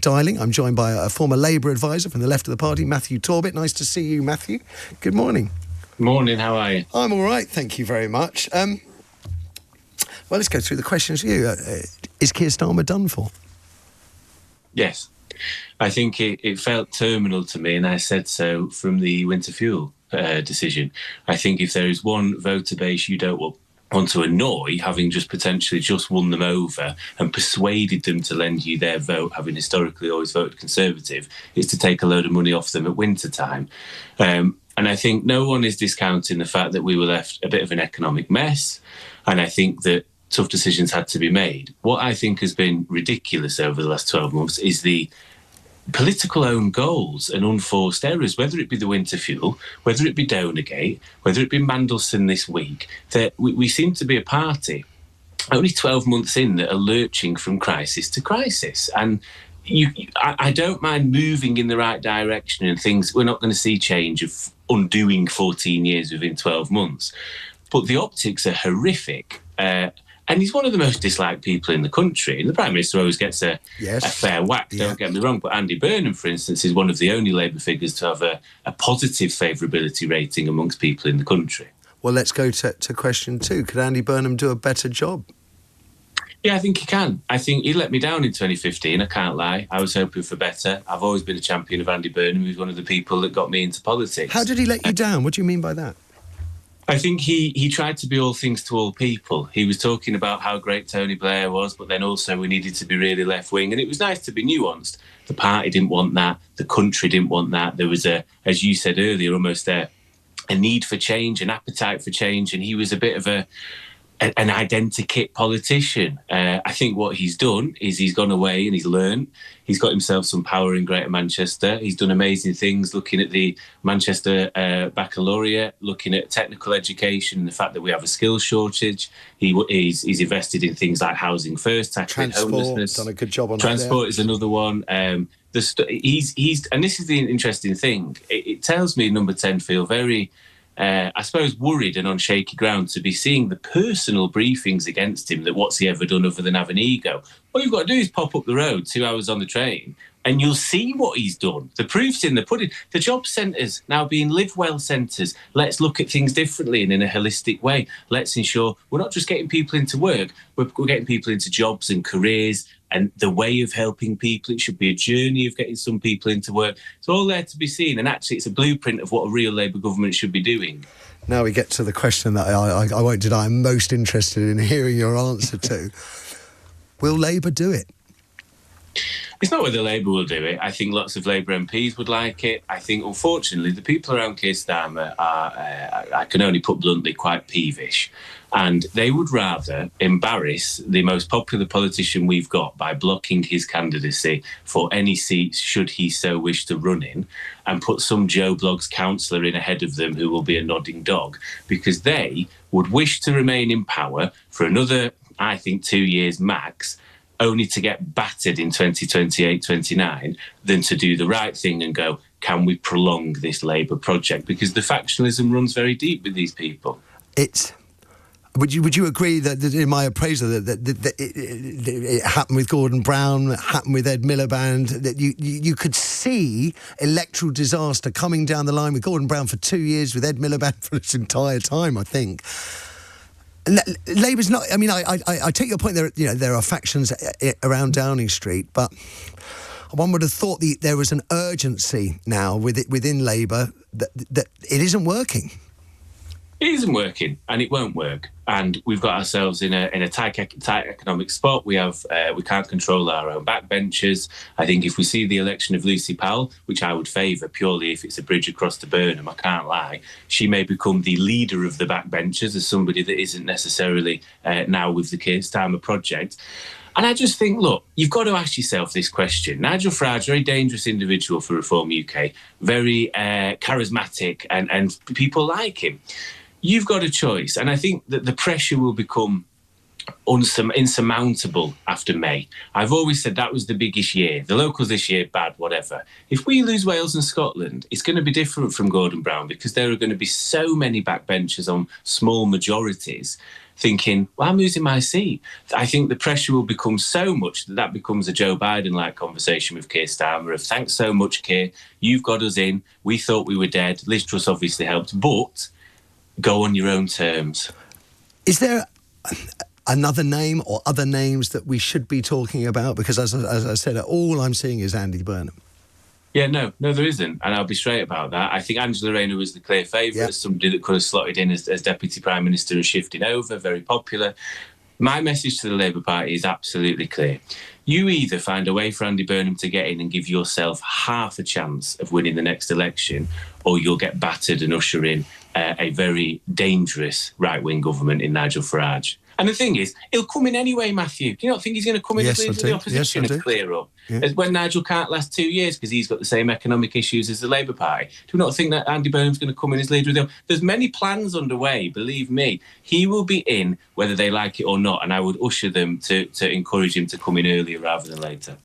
dialing. I'm joined by a former Labour advisor from the left of the party, Matthew Torbitt. Nice to see you, Matthew. Good morning. Morning, how are you? I'm all right, thank you very much. Well, let's go through the questions for you. Is Keir Starmer done for? Yes. I think it felt terminal to me, and I said so from the winter fuel decision. I think if there is one voter base you don't want to annoy, having just potentially just won them over and persuaded them to lend you their vote, having historically always voted Conservative, is to take a load of money off them at winter time. And I think no one is discounting the fact that we were left a bit of an economic mess, and I think that tough decisions had to be made. What I think has been ridiculous over the last 12 months is the political own goals and unforced errors, whether it be the winter fuel, whether it be Donergate, whether it be Mandelson this week, that we seem to be a party only 12 months in that are lurching from crisis to crisis. And I don't mind moving in the right direction and things. We're not going to see change of undoing 14 years within 12 months. But the optics are horrific. And he's one of the most disliked people in the country. And the Prime Minister always gets a fair whack, don't get me wrong. But Andy Burnham, for instance, is one of the only Labour figures to have a positive favourability rating amongst people in the country. Well, let's go to question 2. Could Andy Burnham do a better job? Yeah, I think he can. I think he let me down in 2015, I can't lie. I was hoping for better. I've always been a champion of Andy Burnham. He was one of the people that got me into politics. How did he let you down? What do you mean by that? I think he tried to be all things to all people. He was talking about how great Tony Blair was, but then also we needed to be really left-wing. And it was nice to be nuanced. The party didn't want that. The country didn't want that. There was, as you said earlier, almost a need for change, an appetite for change. And he was a bit of an identikit politician. I think what he's done is he's gone away and he's learned. He's got himself some power in Greater Manchester. He's done amazing things, looking at the Manchester Baccalaureate, looking at technical education, and the fact that we have a skills shortage. He's invested in things like housing first, tackling homelessness. Done a good job on Transport is another one. He's and this is the interesting thing. It tells me Number 10 feel very, I suppose, worried and on shaky ground to be seeing the personal briefings against him that what's he ever done other than have an ego. All you've got to do is pop up the road 2 hours on the train and you'll see what he's done. The proof's in the pudding. The job centres now being live well centres. Let's look at things differently and in a holistic way. Let's ensure we're not just getting people into work, we're getting people into jobs and careers and the way of helping people. It should be a journey of getting some people into work. It's all there to be seen. And actually, it's a blueprint of what a real Labour government should be doing. Now we get to the question that I won't deny I'm most interested in hearing your answer to. Will Labour do it? It's not whether Labour will do it. I think lots of Labour MPs would like it. I think, unfortunately, the people around Keir Starmer are, I can only put bluntly, quite peevish. And they would rather embarrass the most popular politician we've got by blocking his candidacy for any seats should he so wish to run in and put some Joe Bloggs councillor in ahead of them who will be a nodding dog, because they would wish to remain in power for another, I think, 2 years max, only to get battered in 2028, 29, than to do the right thing and go, can we prolong this Labour project? Because the factionalism runs very deep with these people. Would you agree that in my appraisal that it happened with Gordon Brown, it happened with Ed Miliband, that you could see electoral disaster coming down the line with Gordon Brown for 2 years, with Ed Miliband for its entire time, I think. Labour's not. I mean, I take your point. There are factions around Downing Street, but one would have thought there was an urgency now within Labour that it isn't working. It isn't working, and it won't work. And we've got ourselves in a tight economic spot. We can't control our own backbenchers. I think if we see the election of Lucy Powell, which I would favour purely if it's a bridge across to Burnham, I can't lie, she may become the leader of the backbenchers as somebody that isn't necessarily now with the Keir Starmer project. And I just think, look, you've got to ask yourself this question. Nigel Farage, very dangerous individual for Reform UK, very charismatic, and people like him. You've got a choice, and I think that the pressure will become insurmountable after May. I've always said that was the biggest year. The locals this year, bad, whatever. If we lose Wales and Scotland, it's going to be different from Gordon Brown, because there are going to be so many backbenchers on small majorities thinking, well, I'm losing my seat. I think the pressure will become so much that becomes a Joe Biden-like conversation with Keir Starmer of, thanks so much, Keir, you've got us in. We thought we were dead. Liz Truss obviously helped, but go on your own terms. Is there another name or other names that we should be talking about? Because as I said, all I'm seeing is Andy Burnham. Yeah, no, there isn't. And I'll be straight about that. I think Angela Rayner was the clear favourite, as somebody that could have slotted in as Deputy Prime Minister and shifted over, very popular. My message to the Labour Party is absolutely clear. You either find a way for Andy Burnham to get in and give yourself half a chance of winning the next election, or you'll get battered and usher in a very dangerous right-wing government in Nigel Farage. And the thing is, he'll come in anyway, Matthew. Do you not think he's going to come in as leader of the opposition and clear up? Yeah. As when Nigel can't last 2 years because he's got the same economic issues as the Labour Party. Do you not think that Andy Burnham's going to come in as leader of the... There's many plans underway, believe me. He will be in whether they like it or not, and I would usher them to encourage him to come in earlier rather than later.